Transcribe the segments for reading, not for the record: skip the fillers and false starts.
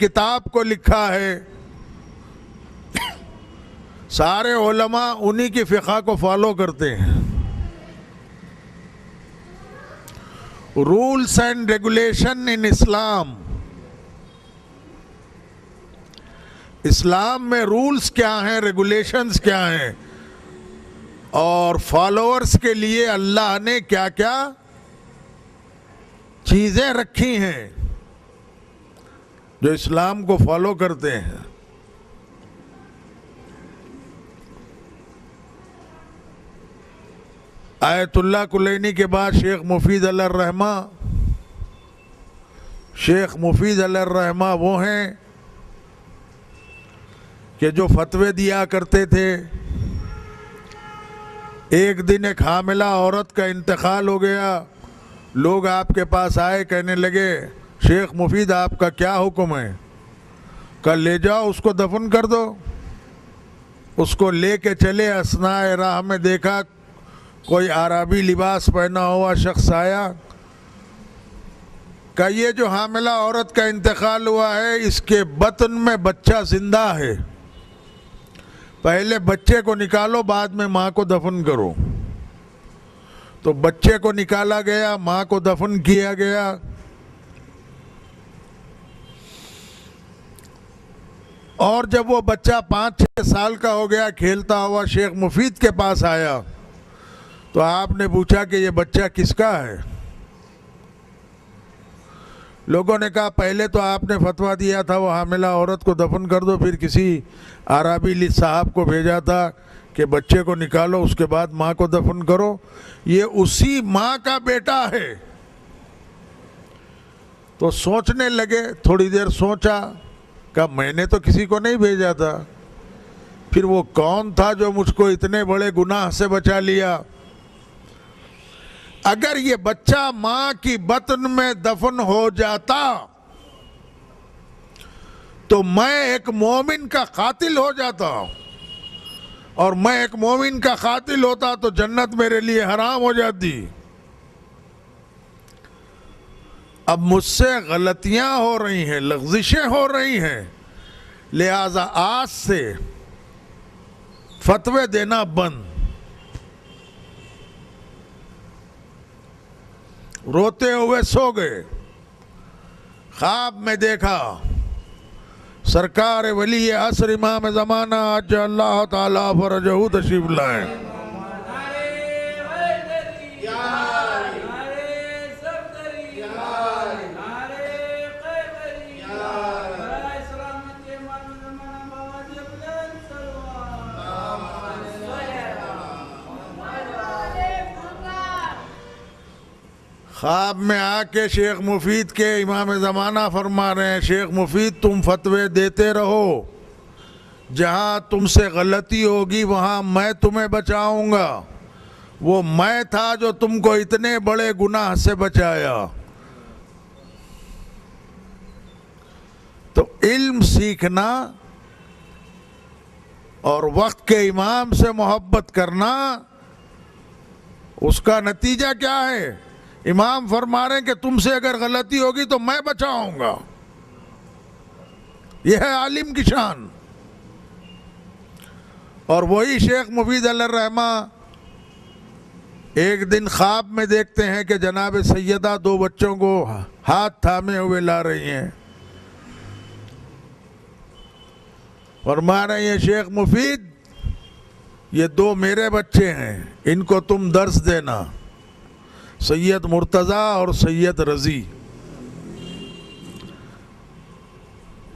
किताब को लिखा है, सारे उलमा उन्हीं की फ़िक़्ह को फॉलो करते हैं। रूल्स एंड रेगुलेशन इन इस्लाम, इस्लाम में रूल्स क्या हैं, रेगुलेशंस क्या हैं, और फॉलोअर्स के लिए अल्लाह ने क्या क्या चीज़ें रखी हैं जो इस्लाम को फॉलो करते हैं। आयतुल्लाह कुलैनी के बाद शेख मुफीद अलर्रहमा, शेख मुफीद अलर्रहमा वो हैं कि जो फतवे दिया करते थे। एक दिन एक हामिला औरत का इंतकाल हो गया, लोग आपके पास आए, कहने लगे शेख मुफीद आपका क्या हुक्म है? कल ले जाओ उसको दफन कर दो। उसको लेके चले, असनाए राह में देखा कोई आराबी लिबास पहना हुआ शख्स आया, कहा ये जो हामिला औरत का इंतकाल हुआ है इसके बतन में बच्चा जिंदा है, पहले बच्चे को निकालो बाद में माँ को दफन करो। तो बच्चे को निकाला गया, माँ को दफन किया गया। और जब वो बच्चा 5-6 साल का हो गया, खेलता हुआ शेख मुफीद के पास आया, तो आपने पूछा कि ये बच्चा किसका है? लोगों ने कहा पहले तो आपने फतवा दिया था वो हामिला औरत को दफन कर दो, फिर किसी आराबी साहब को भेजा था कि बच्चे को निकालो उसके बाद माँ को दफन करो। ये उसी माँ का बेटा है। तो सोचने लगे, थोड़ी देर सोचा, कहा मैंने तो किसी को नहीं भेजा था, फिर वो कौन था जो मुझको इतने बड़े गुनाह से बचा लिया? अगर ये बच्चा माँ की बतन में दफन हो जाता तो मैं एक मोमिन का कातिल हो जाता, और मैं एक मोमिन का कातिल होता तो जन्नत मेरे लिए हराम हो जाती। अब मुझसे गलतियां हो रही हैं, लग़्ज़िशें हो रही हैं, लिहाजा आज से फतवे देना बंद। रोते हुए सो गए। ख्वाब में देखा सरकार वली असर इमाम ज़माना आज अल्लाह ताला फरजहू तशरीफ लाए। ख्वाब में आके शेख मुफीद के इमाम ज़माना फरमा रहे हैं, शेख मुफीद तुम फतवे देते रहो, जहाँ तुमसे गलती होगी वहाँ मैं तुम्हें बचाऊंगा। वो मैं था जो तुमको इतने बड़े गुनाह से बचाया। तो इल्म सीखना और वक्त के इमाम से मोहब्बत करना, उसका नतीजा क्या है? इमाम फरमा रहे हैं कि तुमसे अगर गलती होगी तो मैं बचाऊंगा। यह है आलिम की शान। और वही शेख मुफीद अलर्रहमा एक दिन ख्वाब में देखते हैं कि जनाब सैयदा 2 बच्चों को हाथ थामे हुए ला रही हैं। फरमा रही हैं शेख मुफीद ये 2 मेरे बच्चे हैं, इनको तुम दर्स देना, सैयद मुर्तज़ा और सैयद रज़ी।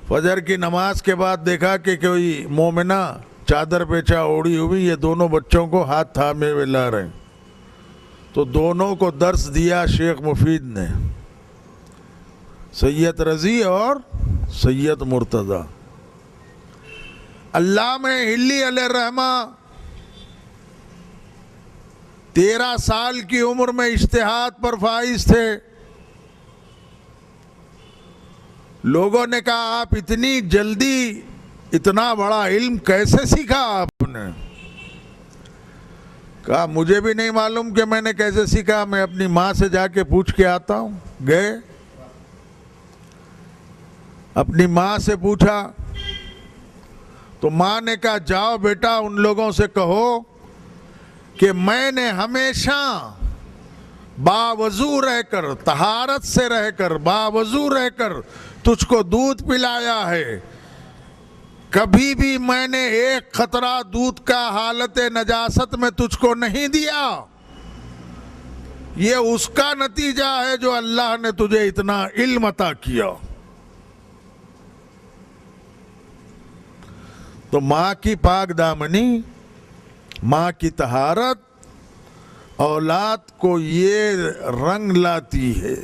फजर की नमाज के बाद देखा कि कोई मोमिना चादर पेचा ओढ़ी हुई ये दोनों बच्चों को हाथ थामे हुए ला रहे हैं। तो दोनों को दर्स दिया शेख मुफीद ने, सैयद रज़ी और सैयद मुर्तज़ा। अल्लामा हिल्ली अलैहिर्रहमा 13 साल की उम्र में इज्तिहाद पर फाइज थे। लोगों ने कहा आप इतनी जल्दी इतना बड़ा इल्म कैसे सीखा आपने? कहा मुझे भी नहीं मालूम कि मैंने कैसे सीखा, मैं अपनी माँ से जाके पूछ के आता हूँ। गए, अपनी माँ से पूछा तो माँ ने कहा जाओ बेटा उन लोगों से कहो कि मैंने हमेशा बावजू रहकर, तहारत से रहकर, बावजू रहकर तुझको दूध पिलाया है। कभी भी मैंने एक खतरा दूध का हालत नजासत में तुझको नहीं दिया। ये उसका नतीजा है जो अल्लाह ने तुझे इतना इल्म अता किया। तो माँ की पाक दामनी, माँ की तहारत औलाद को ये रंग लाती है।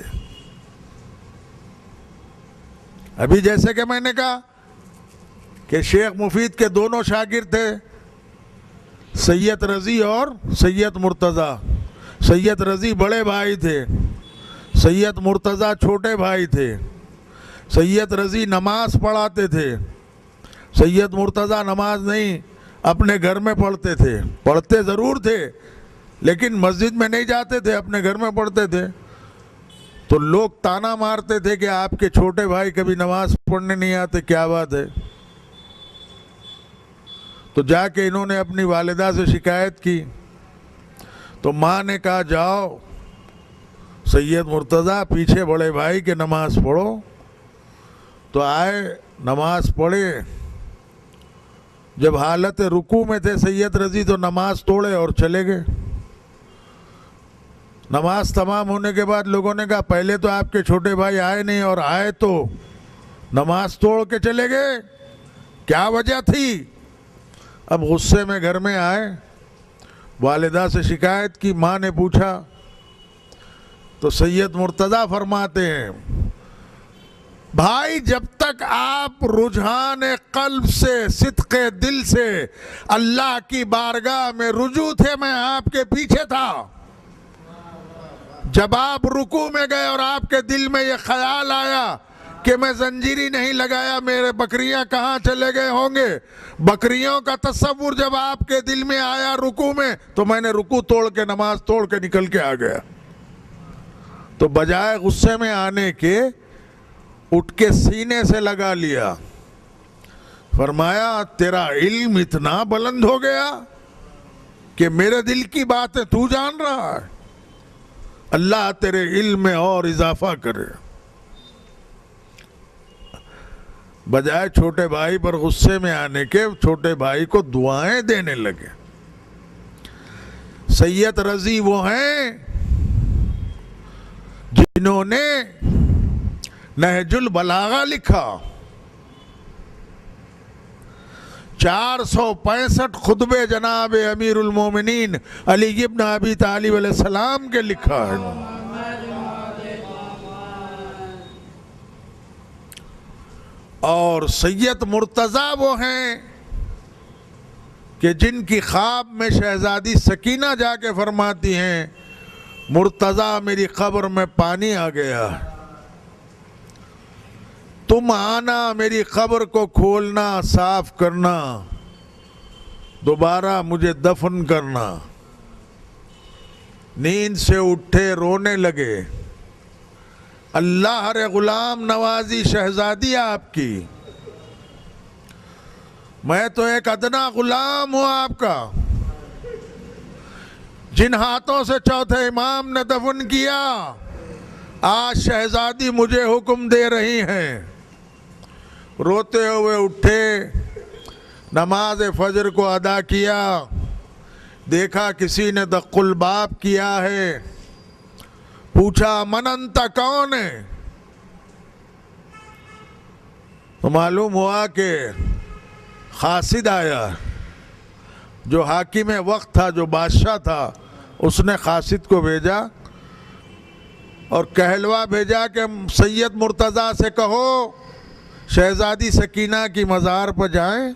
अभी जैसे कि मैंने कहा कि शेख मुफीद के दोनों शागिर्द थे, सैयद रजी और सैयद मुर्तज़ा। सैयद रजी बड़े भाई थे, सैयद मुर्तज़ा छोटे भाई थे। सैयद रजी नमाज पढ़ाते थे, सैयद मुर्तज़ा नमाज नहीं अपने घर में पढ़ते थे। पढ़ते ज़रूर थे लेकिन मस्जिद में नहीं जाते थे, अपने घर में पढ़ते थे। तो लोग ताना मारते थे कि आपके छोटे भाई कभी नमाज पढ़ने नहीं आते, क्या बात है। तो जाके इन्होंने अपनी वालिदा से शिकायत की तो माँ ने कहा जाओ सैयद मुर्तज़ा पीछे बड़े भाई के नमाज पढ़ो। तो आए, नमाज पढ़े। जब हालत रुकू में थे सैयद रजी तो नमाज तोड़े और चले गए। नमाज तमाम होने के बाद लोगों ने कहा पहले तो आपके छोटे भाई आए नहीं और आए तो नमाज तोड़ के चले गए, क्या वजह थी। अब गुस्से में घर में आए, वालिदा से शिकायत की। माँ ने पूछा तो सैयद मुर्तज़ा फरमाते हैं भाई जब तक आप रुझान कल्ब से, सिद्क़े दिल से अल्लाह की बारगाह में रुजू थे, मैं आपके पीछे था। जब आप रुकू में गए और आपके दिल में ये ख्याल आया कि मैं जंजीरी नहीं लगाया, मेरे बकरियां कहाँ चले गए होंगे, बकरियों का तस्वुर जब आपके दिल में आया रुकू में, तो मैंने रुकू तोड़ के, नमाज तोड़ के निकल के आ गया। तो बजाय गुस्से में आने के उठ के सीने से लगा लिया। फरमाया तेरा इल्म इतना बुलंद हो गया कि मेरे दिल की बातें तू जान रहा है। अल्लाह तेरे इल्म में और इजाफा करे। बजाय छोटे भाई पर गुस्से में आने के छोटे भाई को दुआएं देने लगे। सैयद रजी वो हैं जिन्होंने नहजुल बलागा लिखा। 465 खुतबे जनाब अमीरुल मोमिनीन अली इब्न अबी तालिब अलैहिस्सलाम के लिखा है। और सैयद मुर्तज़ा वो हैं कि जिनकी ख्वाब में शहजादी सकीना जाके फरमाती हैं मुर्तज़ा मेरी कब्र में पानी आ गया, तुम आना मेरी कब्र को खोलना, साफ करना, दोबारा मुझे दफन करना। नींद से उठे, रोने लगे। अल्लाह रे गुलाम नवाजी शहजादी आपकी, मैं तो एक अदना गुलाम हूं आपका। जिन हाथों से चौथे इमाम ने दफन किया, आज शहजादी मुझे हुक्म दे रही हैं। रोते हुए उठे, नमाज फजर को अदा किया, देखा किसी ने दक्कुल बाब किया है। पूछा मन अंता कौन है, तो मालूम हुआ कि खासिद आया। जो हाकिम वक्त था, जो बादशाह था, उसने खासिद को भेजा और कहलवा भेजा कि सैयद मुर्तज़ा से कहो शहजादी सकीना की मज़ार पर जाएं,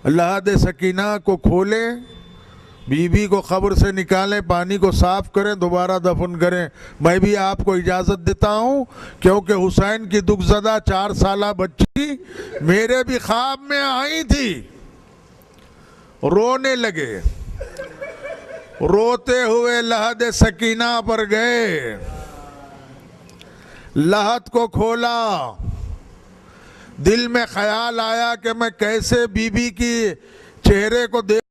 लहद सकीना को खोलें, बीबी को ख़ब्र से निकालें, पानी को साफ़ करें, दोबारा दफन करें। मैं भी आपको इजाज़त देता हूँ क्योंकि हुसैन की दुखज़दा 4 साला बच्ची मेरे भी ख्वाब में आई थी। रोने लगे, रोते हुए लहद सकीना पर गए, लहद को खोला, दिल में ख्याल आया कि मैं कैसे बीबी की चेहरे को देख